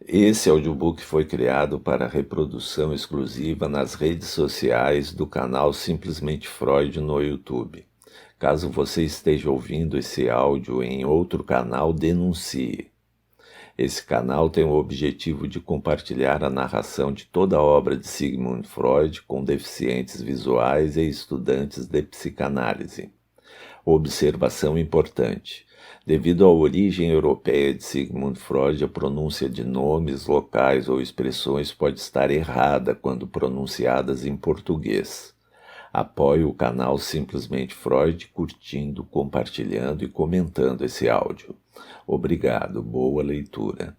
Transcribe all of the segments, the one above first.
Esse audiobook foi criado para reprodução exclusiva nas redes sociais do canal Simplesmente Freud no YouTube. Caso você esteja ouvindo esse áudio em outro canal, denuncie. Esse canal tem o objetivo de compartilhar a narração de toda a obra de Sigmund Freud com deficientes visuais e estudantes de psicanálise. Observação importante: devido à origem europeia de Sigmund Freud, a pronúncia de nomes, locais ou expressões pode estar errada quando pronunciadas em português. Apoie o canal Simplesmente Freud curtindo, compartilhando e comentando esse áudio. Obrigado, boa leitura.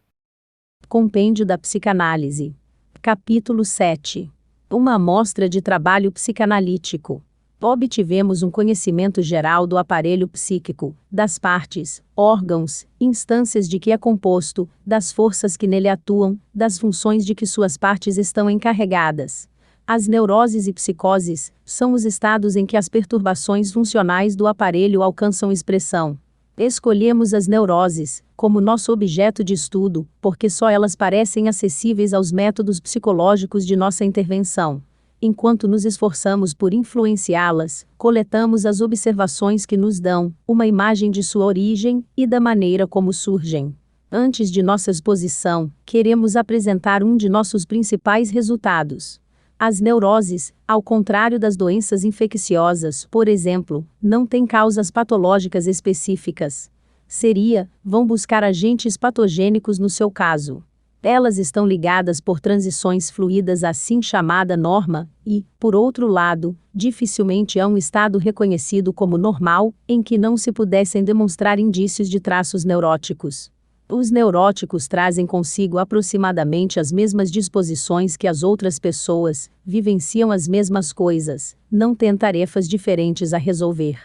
Compêndio da Psicanálise. Capítulo 7. Uma amostra de trabalho psicanalítico. Obtivemos um conhecimento geral do aparelho psíquico, das partes, órgãos, instâncias de que é composto, das forças que nele atuam, das funções de que suas partes estão encarregadas. As neuroses e psicoses são os estados em que as perturbações funcionais do aparelho alcançam expressão. Escolhemos as neuroses como nosso objeto de estudo, porque só elas parecem acessíveis aos métodos psicológicos de nossa intervenção. Enquanto nos esforçamos por influenciá-las, coletamos as observações que nos dão uma imagem de sua origem e da maneira como surgem. Antes de nossa exposição, queremos apresentar um de nossos principais resultados. As neuroses, ao contrário das doenças infecciosas, por exemplo, não têm causas patológicas específicas. Vão buscar agentes patogênicos no seu caso. Elas estão ligadas por transições fluídas à assim chamada norma, e, por outro lado, dificilmente há um estado reconhecido como normal, em que não se pudessem demonstrar indícios de traços neuróticos. Os neuróticos trazem consigo aproximadamente as mesmas disposições que as outras pessoas, vivenciam as mesmas coisas, não têm tarefas diferentes a resolver.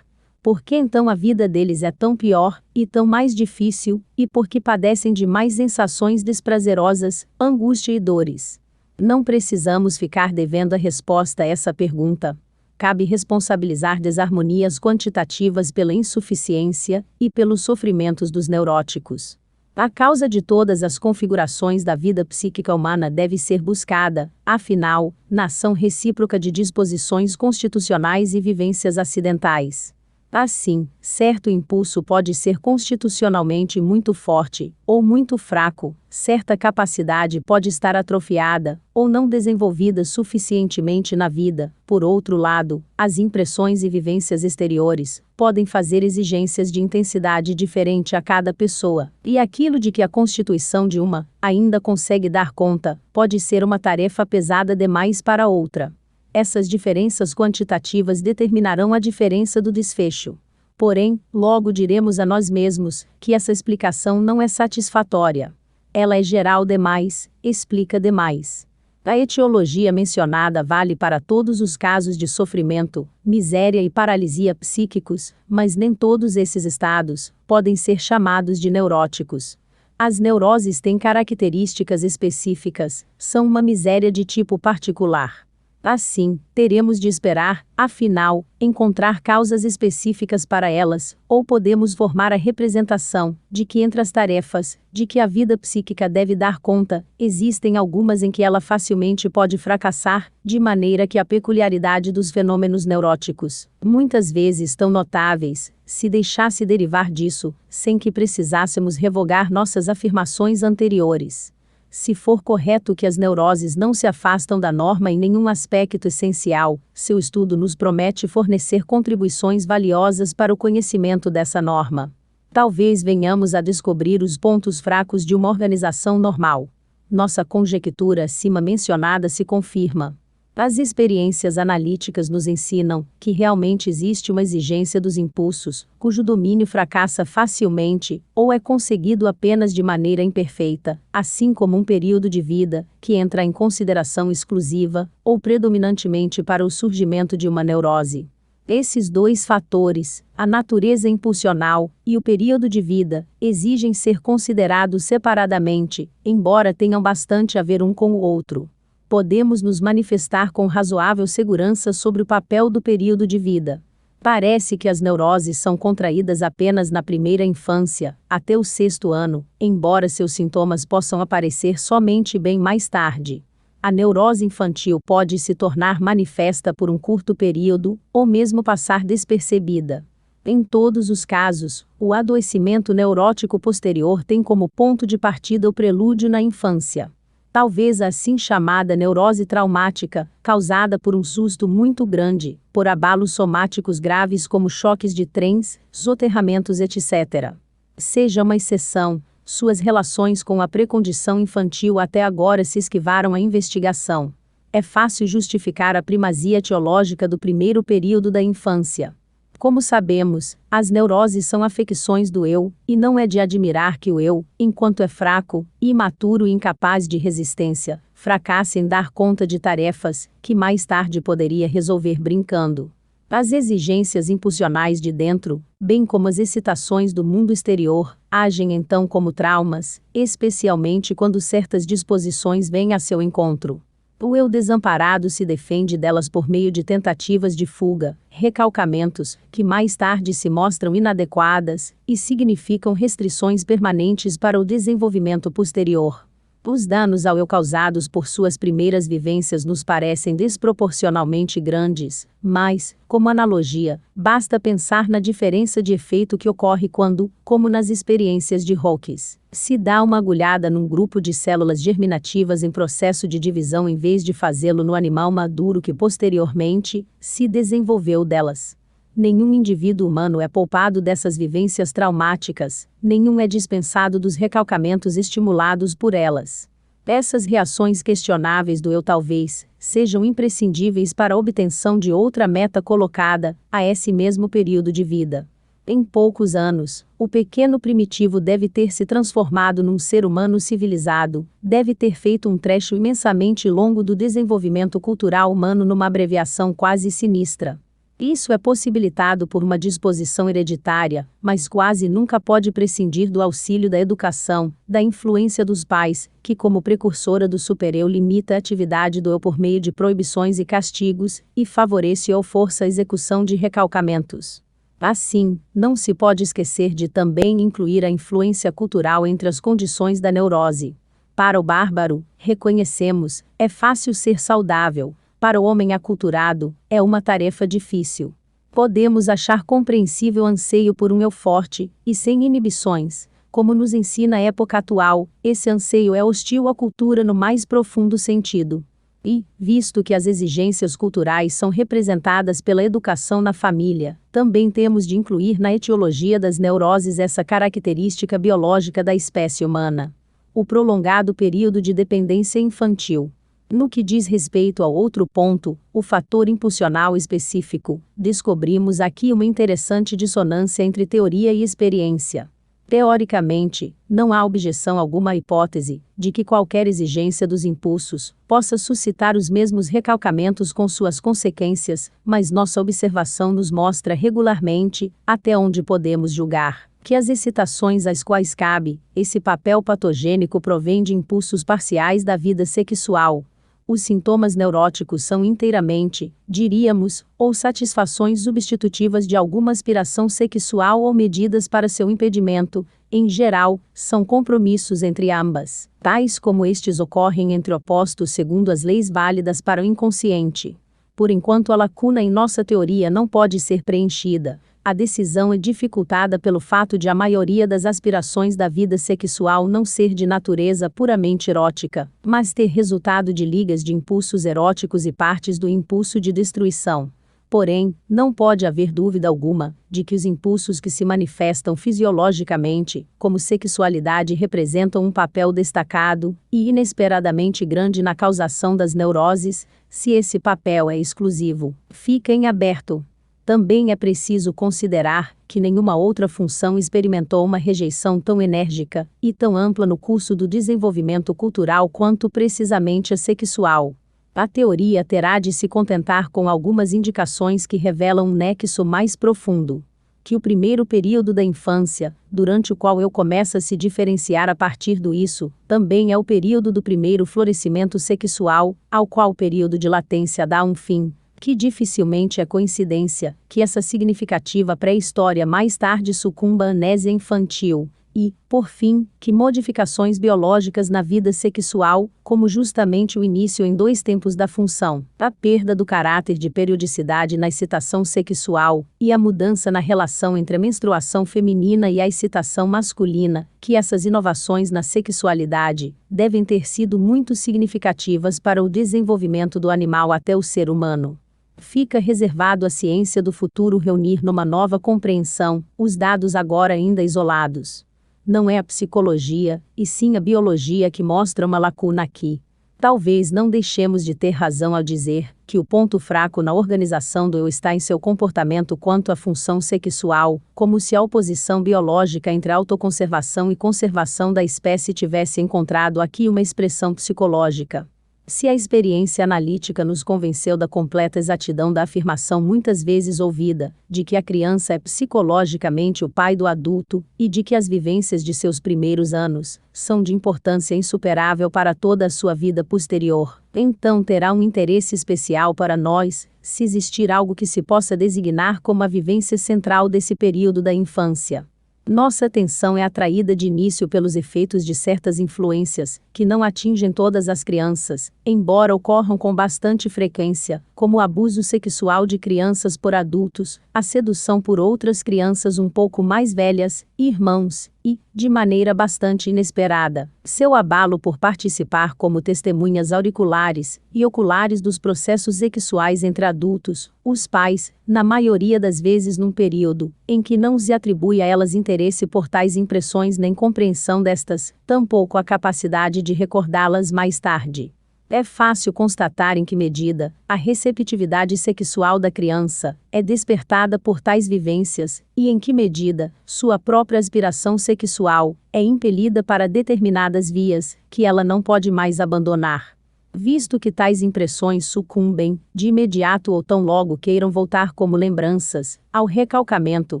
Por que então a vida deles é tão pior, e tão mais difícil, e por que padecem de mais sensações desprazerosas, angústia e dores? Não precisamos ficar devendo a resposta a essa pergunta. Cabe responsabilizar desarmonias quantitativas pela insuficiência e pelos sofrimentos dos neuróticos. A causa de todas as configurações da vida psíquica humana deve ser buscada, afinal, na ação recíproca de disposições constitucionais e vivências acidentais. Assim, certo impulso pode ser constitucionalmente muito forte, ou muito fraco, certa capacidade pode estar atrofiada, ou não desenvolvida suficientemente na vida. Por outro lado, as impressões e vivências exteriores podem fazer exigências de intensidade diferente a cada pessoa, e aquilo de que a constituição de uma ainda consegue dar conta, pode ser uma tarefa pesada demais para outra. Essas diferenças quantitativas determinarão a diferença do desfecho. Porém, logo diremos a nós mesmos que essa explicação não é satisfatória. Ela é geral demais, explica demais. A etiologia mencionada vale para todos os casos de sofrimento, miséria e paralisia psíquicos, mas nem todos esses estados podem ser chamados de neuróticos. As neuroses têm características específicas, são uma miséria de tipo particular. Assim, teremos de esperar, afinal, encontrar causas específicas para elas, ou podemos formar a representação de que entre as tarefas de que a vida psíquica deve dar conta, existem algumas em que ela facilmente pode fracassar, de maneira que a peculiaridade dos fenômenos neuróticos, muitas vezes tão notáveis, se deixasse derivar disso, sem que precisássemos revogar nossas afirmações anteriores. Se for correto que as neuroses não se afastam da norma em nenhum aspecto essencial, seu estudo nos promete fornecer contribuições valiosas para o conhecimento dessa norma. Talvez venhamos a descobrir os pontos fracos de uma organização normal. Nossa conjectura acima mencionada se confirma. As experiências analíticas nos ensinam que realmente existe uma exigência dos impulsos, cujo domínio fracassa facilmente, ou é conseguido apenas de maneira imperfeita, assim como um período de vida, que entra em consideração exclusiva, ou predominantemente para o surgimento de uma neurose. Esses dois fatores, a natureza impulsional e o período de vida, exigem ser considerados separadamente, embora tenham bastante a ver um com o outro. Podemos nos manifestar com razoável segurança sobre o papel do período de vida. Parece que as neuroses são contraídas apenas na primeira infância, até o 6º ano, embora seus sintomas possam aparecer somente bem mais tarde. A neurose infantil pode se tornar manifesta por um curto período, ou mesmo passar despercebida. Em todos os casos, o adoecimento neurótico posterior tem como ponto de partida o prelúdio na infância. Talvez a assim chamada neurose traumática, causada por um susto muito grande, por abalos somáticos graves como choques de trens, soterramentos, etc. Seja uma exceção. Suas relações com a precondição infantil até agora se esquivaram à investigação. É fácil justificar a primazia teológica do primeiro período da infância. Como sabemos, as neuroses são afecções do eu, e não é de admirar que o eu, enquanto é fraco, imaturo e incapaz de resistência, fracasse em dar conta de tarefas que mais tarde poderia resolver brincando. As exigências impulsionais de dentro, bem como as excitações do mundo exterior, agem então como traumas, especialmente quando certas disposições vêm a seu encontro. O eu desamparado se defende delas por meio de tentativas de fuga, recalcamentos, que mais tarde se mostram inadequadas e significam restrições permanentes para o desenvolvimento posterior. Os danos ao eu causados por suas primeiras vivências nos parecem desproporcionalmente grandes, mas, como analogia, basta pensar na diferença de efeito que ocorre quando, como nas experiências de Hawkes, se dá uma agulhada num grupo de células germinativas em processo de divisão em vez de fazê-lo no animal maduro que posteriormente se desenvolveu delas. Nenhum indivíduo humano é poupado dessas vivências traumáticas, nenhum é dispensado dos recalcamentos estimulados por elas. Essas reações questionáveis do eu talvez sejam imprescindíveis para a obtenção de outra meta colocada a esse mesmo período de vida. Em poucos anos, o pequeno primitivo deve ter se transformado num ser humano civilizado, deve ter feito um trecho imensamente longo do desenvolvimento cultural humano numa abreviação quase sinistra. Isso é possibilitado por uma disposição hereditária, mas quase nunca pode prescindir do auxílio da educação, da influência dos pais, que como precursora do supereu limita a atividade do eu por meio de proibições e castigos, e favorece ou força a execução de recalcamentos. Assim, não se pode esquecer de também incluir a influência cultural entre as condições da neurose. Para o bárbaro, reconhecemos, é fácil ser saudável. Para o homem aculturado, é uma tarefa difícil. Podemos achar compreensível anseio por um eu forte, e sem inibições. Como nos ensina a época atual, esse anseio é hostil à cultura no mais profundo sentido. E, visto que as exigências culturais são representadas pela educação na família, também temos de incluir na etiologia das neuroses essa característica biológica da espécie humana: o prolongado período de dependência infantil. No que diz respeito ao outro ponto, o fator impulsional específico, descobrimos aqui uma interessante dissonância entre teoria e experiência. Teoricamente, não há objeção alguma à hipótese de que qualquer exigência dos impulsos possa suscitar os mesmos recalcamentos com suas consequências, mas nossa observação nos mostra regularmente, até onde podemos julgar, que as excitações às quais cabe esse papel patogênico provém de impulsos parciais da vida sexual. Os sintomas neuróticos são inteiramente, diríamos, ou satisfações substitutivas de alguma aspiração sexual ou medidas para seu impedimento. Em geral, são compromissos entre ambas, tais como estes ocorrem entre opostos segundo as leis válidas para o inconsciente. Por enquanto a lacuna em nossa teoria não pode ser preenchida, a decisão é dificultada pelo fato de a maioria das aspirações da vida sexual não ser de natureza puramente erótica, mas ter resultado de ligas de impulsos eróticos e partes do impulso de destruição. Porém, não pode haver dúvida alguma de que os impulsos que se manifestam fisiologicamente, como sexualidade, representam um papel destacado e inesperadamente grande na causação das neuroses. Se esse papel é exclusivo, fica em aberto. Também é preciso considerar que nenhuma outra função experimentou uma rejeição tão enérgica e tão ampla no curso do desenvolvimento cultural quanto precisamente a sexual. A teoria terá de se contentar com algumas indicações que revelam um nexo mais profundo. Que o primeiro período da infância, durante o qual eu começa a se diferenciar a partir do isso, também é o período do primeiro florescimento sexual, ao qual o período de latência dá um fim. Que dificilmente é coincidência que essa significativa pré-história mais tarde sucumba à amnésia infantil. E, por fim, que modificações biológicas na vida sexual, como justamente o início em dois tempos da função, a perda do caráter de periodicidade na excitação sexual, e a mudança na relação entre a menstruação feminina e a excitação masculina, que essas inovações na sexualidade devem ter sido muito significativas para o desenvolvimento do animal até o ser humano. Fica reservado à ciência do futuro reunir numa nova compreensão os dados agora ainda isolados. Não é a psicologia, e sim a biologia que mostra uma lacuna aqui. Talvez não deixemos de ter razão ao dizer que o ponto fraco na organização do eu está em seu comportamento quanto à função sexual, como se a oposição biológica entre autoconservação e conservação da espécie tivesse encontrado aqui uma expressão psicológica. Se a experiência analítica nos convenceu da completa exatidão da afirmação muitas vezes ouvida, de que a criança é psicologicamente o pai do adulto, e de que as vivências de seus primeiros anos são de importância insuperável para toda a sua vida posterior, então terá um interesse especial para nós, se existir algo que se possa designar como a vivência central desse período da infância. Nossa atenção é atraída de início pelos efeitos de certas influências, que não atingem todas as crianças, embora ocorram com bastante frequência, como o abuso sexual de crianças por adultos, a sedução por outras crianças um pouco mais velhas, irmãos, e, de maneira bastante inesperada, seu abalo por participar como testemunhas auriculares e oculares dos processos sexuais entre adultos, os pais, na maioria das vezes num período em que não se atribui a elas interesse por tais impressões nem compreensão destas, tampouco a capacidade de recordá-las mais tarde. É fácil constatar em que medida a receptividade sexual da criança é despertada por tais vivências, e em que medida sua própria aspiração sexual é impelida para determinadas vias que ela não pode mais abandonar. Visto que tais impressões sucumbem, de imediato ou tão logo queiram voltar como lembranças, ao recalcamento,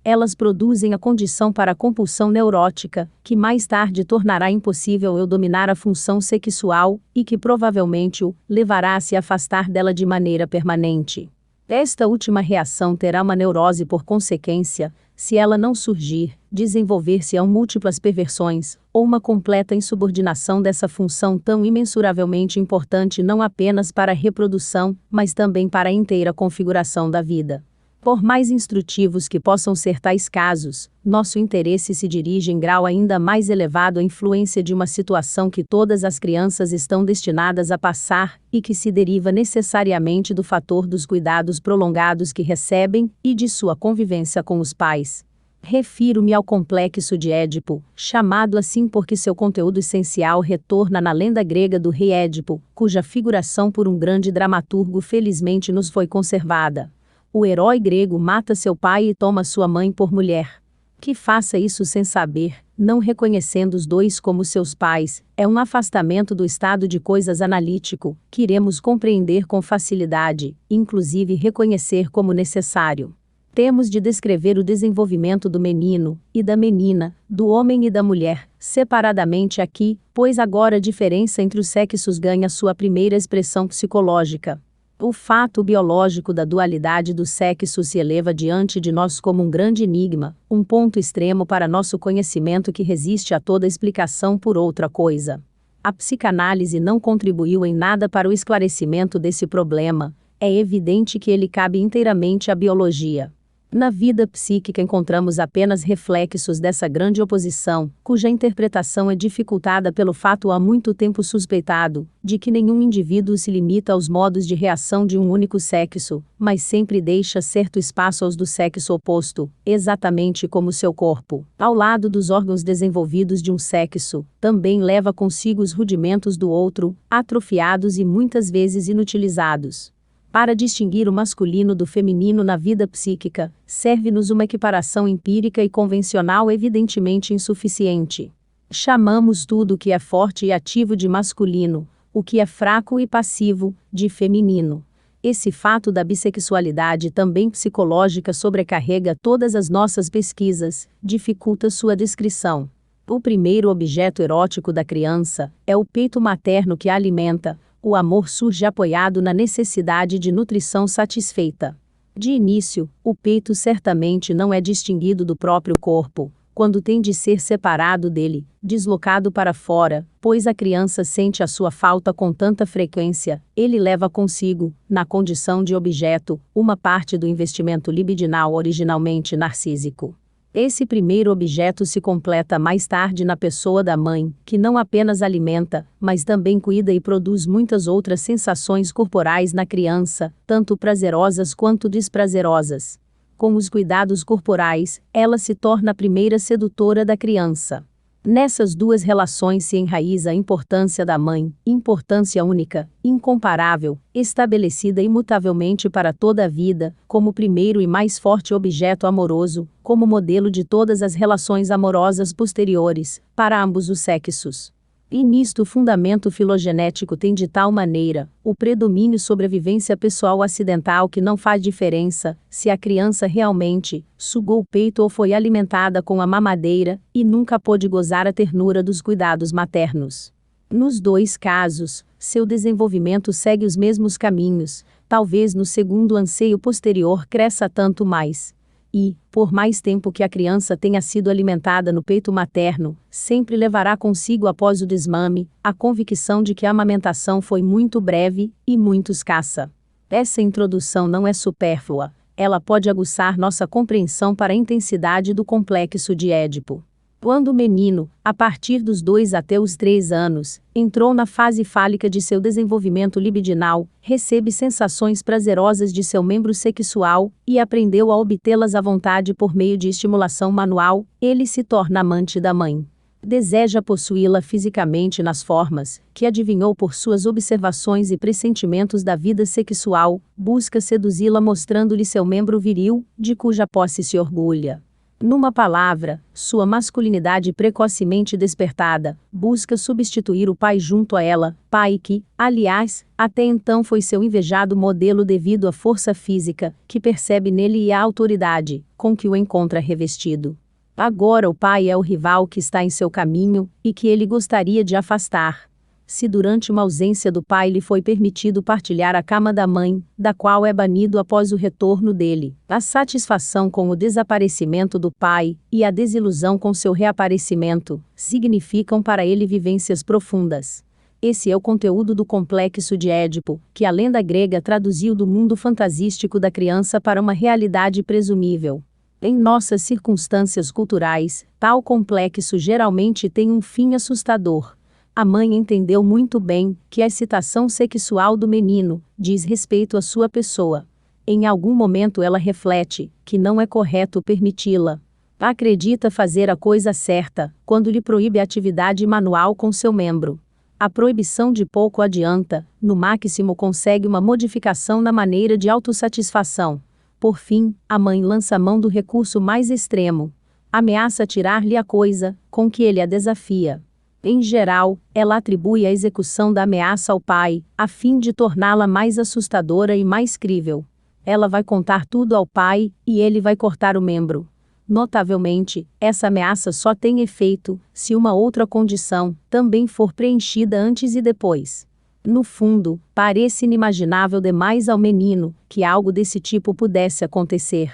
elas produzem a condição para a compulsão neurótica, que mais tarde tornará impossível eu dominar a função sexual, e que provavelmente o levará a se afastar dela de maneira permanente. Esta última reação terá uma neurose por consequência, se ela não surgir, desenvolver-se-ão múltiplas perversões, ou uma completa insubordinação dessa função tão imensuravelmente importante não apenas para a reprodução, mas também para a inteira configuração da vida. Por mais instrutivos que possam ser tais casos, nosso interesse se dirige em grau ainda mais elevado à influência de uma situação que todas as crianças estão destinadas a passar, e que se deriva necessariamente do fator dos cuidados prolongados que recebem, e de sua convivência com os pais. Refiro-me ao complexo de Édipo, chamado assim porque seu conteúdo essencial retorna na lenda grega do rei Édipo, cuja figuração por um grande dramaturgo felizmente nos foi conservada. O herói grego mata seu pai e toma sua mãe por mulher. Que faça isso sem saber, não reconhecendo os dois como seus pais, é um afastamento do estado de coisas analítico, que iremos compreender com facilidade, inclusive reconhecer como necessário. Temos de descrever o desenvolvimento do menino, e da menina, do homem e da mulher, separadamente aqui, pois agora a diferença entre os sexos ganha sua primeira expressão psicológica. O fato biológico da dualidade do sexo se eleva diante de nós como um grande enigma, um ponto extremo para nosso conhecimento que resiste a toda explicação por outra coisa. A psicanálise não contribuiu em nada para o esclarecimento desse problema, é evidente que ele cabe inteiramente à biologia. Na vida psíquica encontramos apenas reflexos dessa grande oposição, cuja interpretação é dificultada pelo fato há muito tempo suspeitado, de que nenhum indivíduo se limita aos modos de reação de um único sexo, mas sempre deixa certo espaço aos do sexo oposto, exatamente como seu corpo, ao lado dos órgãos desenvolvidos de um sexo, também leva consigo os rudimentos do outro, atrofiados e muitas vezes inutilizados. Para distinguir o masculino do feminino na vida psíquica, serve-nos uma equiparação empírica e convencional evidentemente insuficiente. Chamamos tudo o que é forte e ativo de masculino, o que é fraco e passivo, de feminino. Esse fato da bissexualidade também psicológica sobrecarrega todas as nossas pesquisas, dificulta sua descrição. O primeiro objeto erótico da criança é o peito materno que a alimenta, O amor surge apoiado na necessidade de nutrição satisfeita. De início, o peito certamente não é distinguido do próprio corpo, quando tem de ser separado dele, deslocado para fora, pois a criança sente a sua falta com tanta frequência, ele leva consigo, na condição de objeto, uma parte do investimento libidinal originalmente narcísico. Esse primeiro objeto se completa mais tarde na pessoa da mãe, que não apenas alimenta, mas também cuida e produz muitas outras sensações corporais na criança, tanto prazerosas quanto desprazerosas. Com os cuidados corporais, ela se torna a primeira sedutora da criança. Nessas duas relações se enraiza a importância da mãe, importância única, incomparável, estabelecida imutavelmente para toda a vida, como primeiro e mais forte objeto amoroso, como modelo de todas as relações amorosas posteriores, para ambos os sexos. E nisto o fundamento filogenético tem de tal maneira, o predomínio sobre a vivência pessoal acidental que não faz diferença, se a criança realmente sugou o peito ou foi alimentada com a mamadeira, e nunca pôde gozar a ternura dos cuidados maternos. Nos dois casos, seu desenvolvimento segue os mesmos caminhos, talvez no segundo o anseio posterior cresça tanto mais. E, por mais tempo que a criança tenha sido alimentada no peito materno, sempre levará consigo após o desmame, a convicção de que a amamentação foi muito breve e muito escassa. Essa introdução não é supérflua, ela pode aguçar nossa compreensão para a intensidade do complexo de Édipo. Quando o menino, a partir dos 2 até os 3 anos, entrou na fase fálica de seu desenvolvimento libidinal, recebe sensações prazerosas de seu membro sexual, e aprendeu a obtê-las à vontade por meio de estimulação manual, ele se torna amante da mãe. Deseja possuí-la fisicamente nas formas, que adivinhou por suas observações e pressentimentos da vida sexual, busca seduzi-la mostrando-lhe seu membro viril, de cuja posse se orgulha. Numa palavra, sua masculinidade precocemente despertada, busca substituir o pai junto a ela, pai que, aliás, até então foi seu invejado modelo devido à força física, que percebe nele e à autoridade, com que o encontra revestido. Agora o pai é o rival que está em seu caminho, e que ele gostaria de afastar. Se durante uma ausência do pai lhe foi permitido partilhar a cama da mãe, da qual é banido após o retorno dele, a satisfação com o desaparecimento do pai, e a desilusão com seu reaparecimento, significam para ele vivências profundas. Esse é o conteúdo do complexo de Édipo, que a lenda grega traduziu do mundo fantasístico da criança para uma realidade presumível. Em nossas circunstâncias culturais, tal complexo geralmente tem um fim assustador. A mãe entendeu muito bem que a excitação sexual do menino diz respeito à sua pessoa. Em algum momento ela reflete que não é correto permiti-la. Acredita fazer a coisa certa quando lhe proíbe a atividade manual com seu membro. A proibição de pouco adianta, no máximo consegue uma modificação na maneira de autossatisfação. Por fim, a mãe lança mão do recurso mais extremo. Ameaça tirar-lhe a coisa com que ele a desafia. Em geral, ela atribui a execução da ameaça ao pai, a fim de torná-la mais assustadora e mais crível. Ela vai contar tudo ao pai, e ele vai cortar o membro. Notavelmente, essa ameaça só tem efeito se uma outra condição também for preenchida antes e depois. No fundo, parece inimaginável demais ao menino que algo desse tipo pudesse acontecer.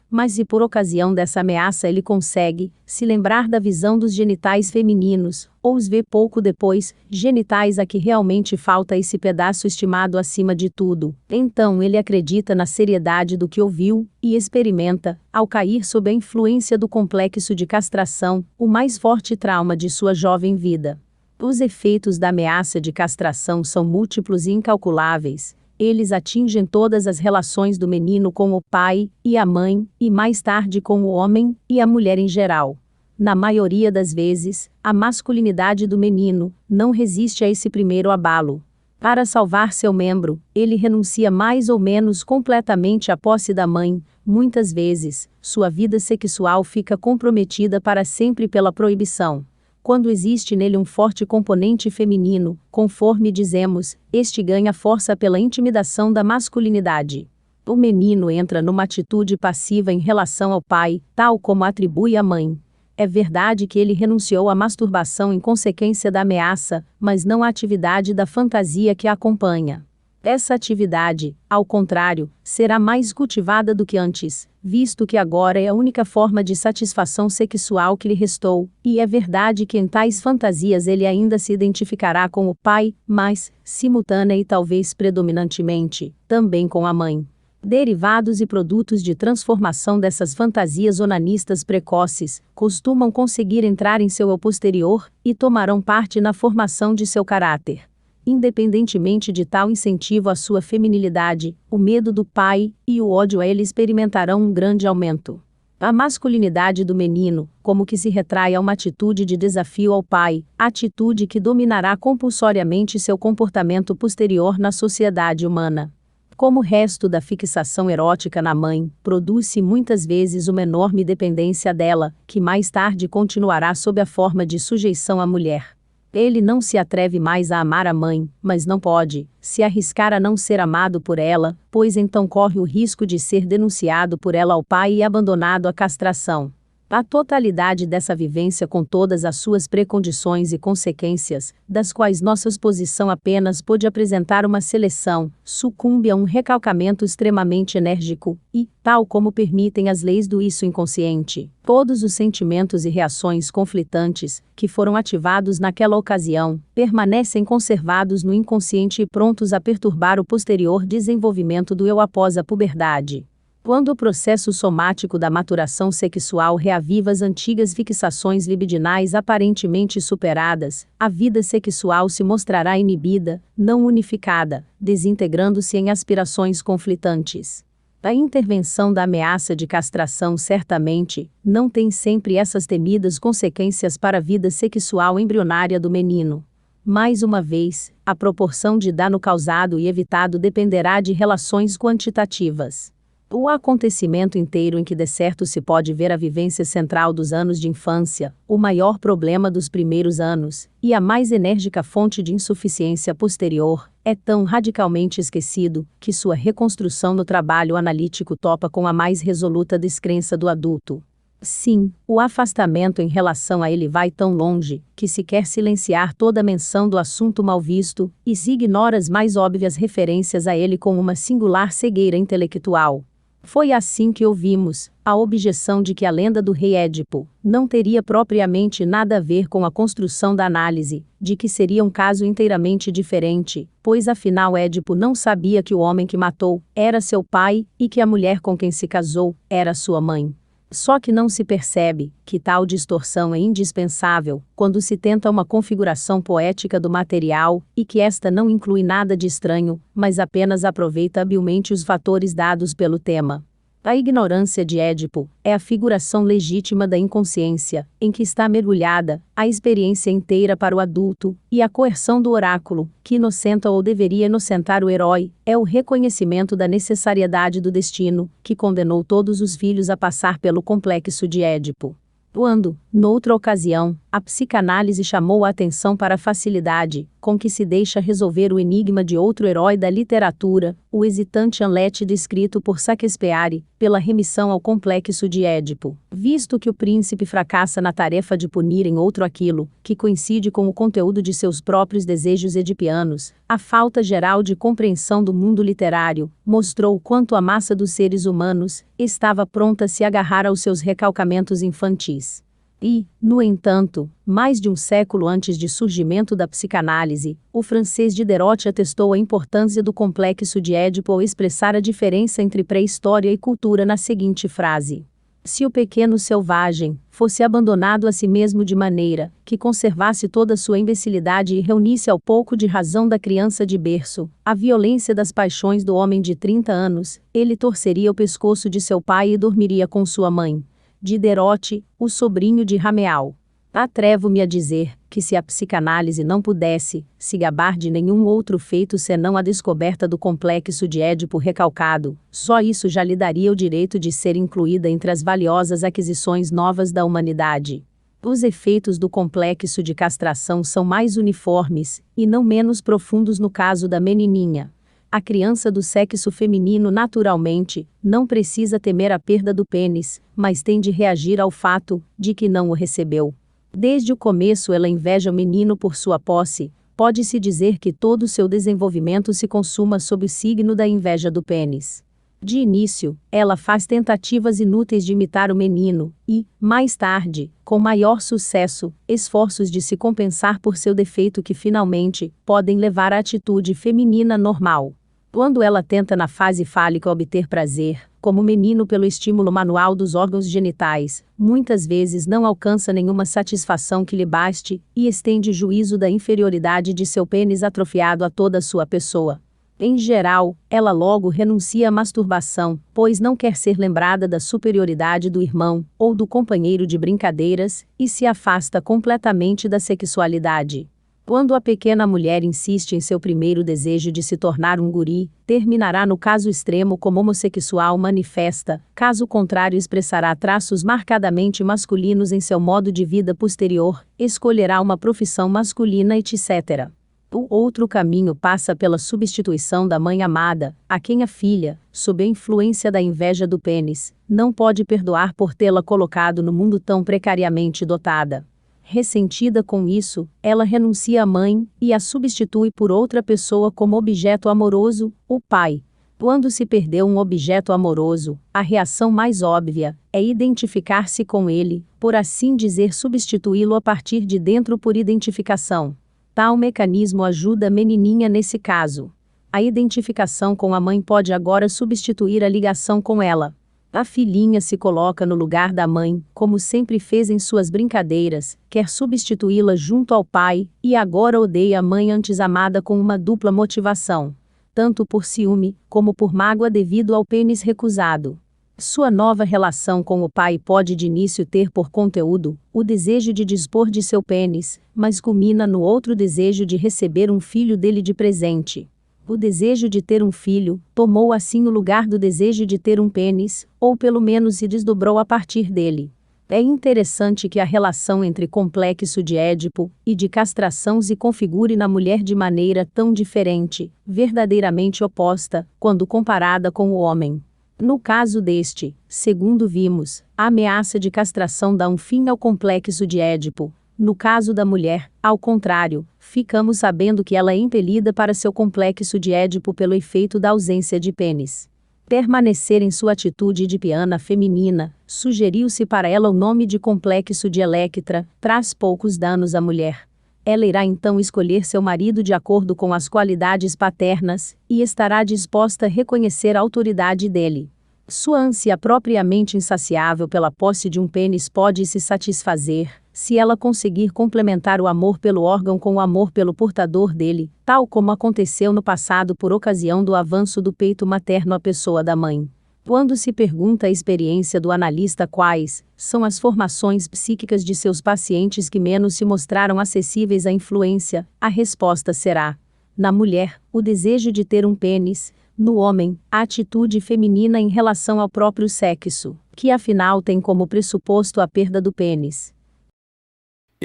Mas se por ocasião dessa ameaça ele consegue se lembrar da visão dos genitais femininos, ou os vê pouco depois, genitais a que realmente falta esse pedaço estimado acima de tudo, então ele acredita na seriedade do que ouviu, e experimenta, ao cair sob a influência do complexo de castração, o mais forte trauma de sua jovem vida. Os efeitos da ameaça de castração são múltiplos e incalculáveis. Eles atingem todas as relações do menino com o pai e a mãe, e mais tarde com o homem e a mulher em geral. Na maioria das vezes, a masculinidade do menino não resiste a esse primeiro abalo. Para salvar seu membro, ele renuncia mais ou menos completamente à posse da mãe. Muitas vezes, sua vida sexual fica comprometida para sempre pela proibição. Quando existe nele um forte componente feminino, conforme dizemos, este ganha força pela intimidação da masculinidade. O menino entra numa atitude passiva em relação ao pai, tal como atribui a mãe. É verdade que ele renunciou à masturbação em consequência da ameaça, mas não à atividade da fantasia que a acompanha. Essa atividade, ao contrário, será mais cultivada do que antes, visto que agora é a única forma de satisfação sexual que lhe restou, e é verdade que em tais fantasias ele ainda se identificará com o pai, mas, simultânea e talvez predominantemente, também com a mãe. Derivados e produtos de transformação dessas fantasias onanistas precoces, costumam conseguir entrar em seu eu posterior, e tomarão parte na formação de seu caráter. Independentemente de tal incentivo à sua feminilidade, o medo do pai e o ódio a ele experimentarão um grande aumento. A masculinidade do menino, como que se retrai a uma atitude de desafio ao pai, atitude que dominará compulsoriamente seu comportamento posterior na sociedade humana. Como resto da fixação erótica na mãe, produz-se muitas vezes uma enorme dependência dela, que mais tarde continuará sob a forma de sujeição à mulher. Ele não se atreve mais a amar a mãe, mas não pode se arriscar a não ser amado por ela, pois então corre o risco de ser denunciado por ela ao pai e abandonado à castração. A totalidade dessa vivência com todas as suas precondições e consequências, das quais nossa exposição apenas pôde apresentar uma seleção, sucumbe a um recalcamento extremamente enérgico, e, tal como permitem as leis do isso inconsciente, todos os sentimentos e reações conflitantes, que foram ativados naquela ocasião, permanecem conservados no inconsciente e prontos a perturbar o posterior desenvolvimento do eu após a puberdade. Quando o processo somático da maturação sexual reaviva as antigas fixações libidinais aparentemente superadas, a vida sexual se mostrará inibida, não unificada, desintegrando-se em aspirações conflitantes. A intervenção da ameaça de castração certamente não tem sempre essas temidas consequências para a vida sexual embrionária do menino. Mais uma vez, a proporção de dano causado e evitado dependerá de relações quantitativas. O acontecimento inteiro em que de certo se pode ver a vivência central dos anos de infância, o maior problema dos primeiros anos, e a mais enérgica fonte de insuficiência posterior, é tão radicalmente esquecido, que sua reconstrução no trabalho analítico topa com a mais resoluta descrença do adulto. Sim, o afastamento em relação a ele vai tão longe, que se quer silenciar toda menção do assunto mal visto, e se ignora as mais óbvias referências a ele com uma singular cegueira intelectual. Foi assim que ouvimos a objeção de que a lenda do rei Édipo não teria propriamente nada a ver com a construção da análise, de que seria um caso inteiramente diferente, pois afinal Édipo não sabia que o homem que matou era seu pai e que a mulher com quem se casou era sua mãe. Só que não se percebe que tal distorção é indispensável quando se tenta uma configuração poética do material, e que esta não inclui nada de estranho, mas apenas aproveita habilmente os fatores dados pelo tema. A ignorância de Édipo é a figuração legítima da inconsciência, em que está mergulhada a experiência inteira para o adulto, e a coerção do oráculo, que inocenta ou deveria inocentar o herói, é o reconhecimento da necessariedade do destino, que condenou todos os filhos a passar pelo complexo de Édipo. Quando, noutra ocasião, a psicanálise chamou a atenção para a facilidade com que se deixa resolver o enigma de outro herói da literatura, o hesitante Hamlet descrito por Shakespeare, pela remissão ao complexo de Édipo, visto que o príncipe fracassa na tarefa de punir em outro aquilo, que coincide com o conteúdo de seus próprios desejos edipianos, a falta geral de compreensão do mundo literário mostrou quanto a massa dos seres humanos estava pronta a se agarrar aos seus recalcamentos infantis. E, no entanto, mais de um século antes de surgimento da psicanálise, o francês Diderot atestou a importância do complexo de Édipo ao expressar a diferença entre pré-história e cultura na seguinte frase: se o pequeno selvagem fosse abandonado a si mesmo de maneira que conservasse toda sua imbecilidade e reunisse ao pouco de razão da criança de berço a violência das paixões do homem de 30 anos, ele torceria o pescoço de seu pai e dormiria com sua mãe. Diderot, o sobrinho de Rameau. Atrevo-me a dizer que se a psicanálise não pudesse se gabar de nenhum outro feito senão a descoberta do complexo de Édipo recalcado, só isso já lhe daria o direito de ser incluída entre as valiosas aquisições novas da humanidade. Os efeitos do complexo de castração são mais uniformes, e não menos profundos no caso da menininha. a criança do sexo feminino naturalmente não precisa temer a perda do pênis, mas tem de reagir ao fato de que não o recebeu. Desde o começo ela inveja o menino por sua posse. Pode-se dizer que todo o seu desenvolvimento se consuma sob o signo da inveja do pênis. De início, ela faz tentativas inúteis de imitar o menino e, mais tarde, com maior sucesso, esforços de se compensar por seu defeito que finalmente podem levar à atitude feminina normal. Quando ela tenta na fase fálica obter prazer, como o menino pelo estímulo manual dos órgãos genitais, muitas vezes não alcança nenhuma satisfação que lhe baste e estende juízo da inferioridade de seu pênis atrofiado a toda a sua pessoa. Em geral, ela logo renuncia à masturbação, pois não quer ser lembrada da superioridade do irmão ou do companheiro de brincadeiras, e se afasta completamente da sexualidade. Quando a pequena mulher insiste em seu primeiro desejo de se tornar um guri, terminará no caso extremo como homossexual manifesta, caso contrário expressará traços marcadamente masculinos em seu modo de vida posterior, escolherá uma profissão masculina, etc. O outro caminho passa pela substituição da mãe amada, a quem a filha, sob a influência da inveja do pênis, não pode perdoar por tê-la colocado no mundo tão precariamente dotada. Ressentida com isso, ela renuncia à mãe e a substitui por outra pessoa como objeto amoroso, o pai. Quando se perdeu um objeto amoroso, a reação mais óbvia é identificar-se com ele, por assim dizer, substituí-lo a partir de dentro por identificação. Tal mecanismo ajuda a menininha nesse caso. A identificação com a mãe pode agora substituir a ligação com ela. A filhinha se coloca no lugar da mãe, como sempre fez em suas brincadeiras, quer substituí-la junto ao pai, e agora odeia a mãe antes amada com uma dupla motivação, tanto por ciúme, como por mágoa devido ao pênis recusado. Sua nova relação com o pai pode de início ter por conteúdo o desejo de dispor de seu pênis, mas culmina no outro desejo de receber um filho dele de presente. O desejo de ter um filho tomou assim o lugar do desejo de ter um pênis, ou pelo menos se desdobrou a partir dele. É interessante que a relação entre complexo de Édipo e de castração se configure na mulher de maneira tão diferente, verdadeiramente oposta, quando comparada com o homem. No caso deste, segundo vimos, a ameaça de castração dá um fim ao complexo de Édipo. No caso da mulher, ao contrário, ficamos sabendo que ela é impelida para seu complexo de Édipo pelo efeito da ausência de pênis. Permanecer em sua atitude de piana feminina, sugeriu-se para ela o nome de complexo de Electra, traz poucos danos à mulher. Ela irá então escolher seu marido de acordo com as qualidades paternas, e estará disposta a reconhecer a autoridade dele. Sua ânsia propriamente insaciável pela posse de um pênis pode se satisfazer, se ela conseguir complementar o amor pelo órgão com o amor pelo portador dele, tal como aconteceu no passado por ocasião do avanço do peito materno à pessoa da mãe. Quando se pergunta à experiência do analista quais são as formações psíquicas de seus pacientes que menos se mostraram acessíveis à influência, a resposta será: na mulher, o desejo de ter um pênis; no homem, a atitude feminina em relação ao próprio sexo, que afinal tem como pressuposto a perda do pênis.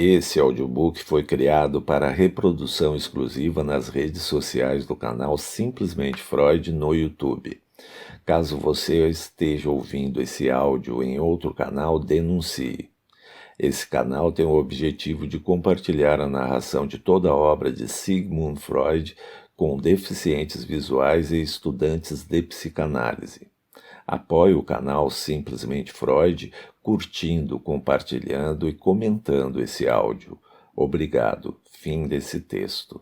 Esse audiobook foi criado para reprodução exclusiva nas redes sociais do canal Simplesmente Freud no YouTube. Caso você esteja ouvindo esse áudio em outro canal, denuncie. Esse canal tem o objetivo de compartilhar a narração de toda a obra de Sigmund Freud com deficientes visuais e estudantes de psicanálise. Apoie o canal Simplesmente Freud curtindo, compartilhando e comentando esse áudio. Obrigado. Fim desse texto.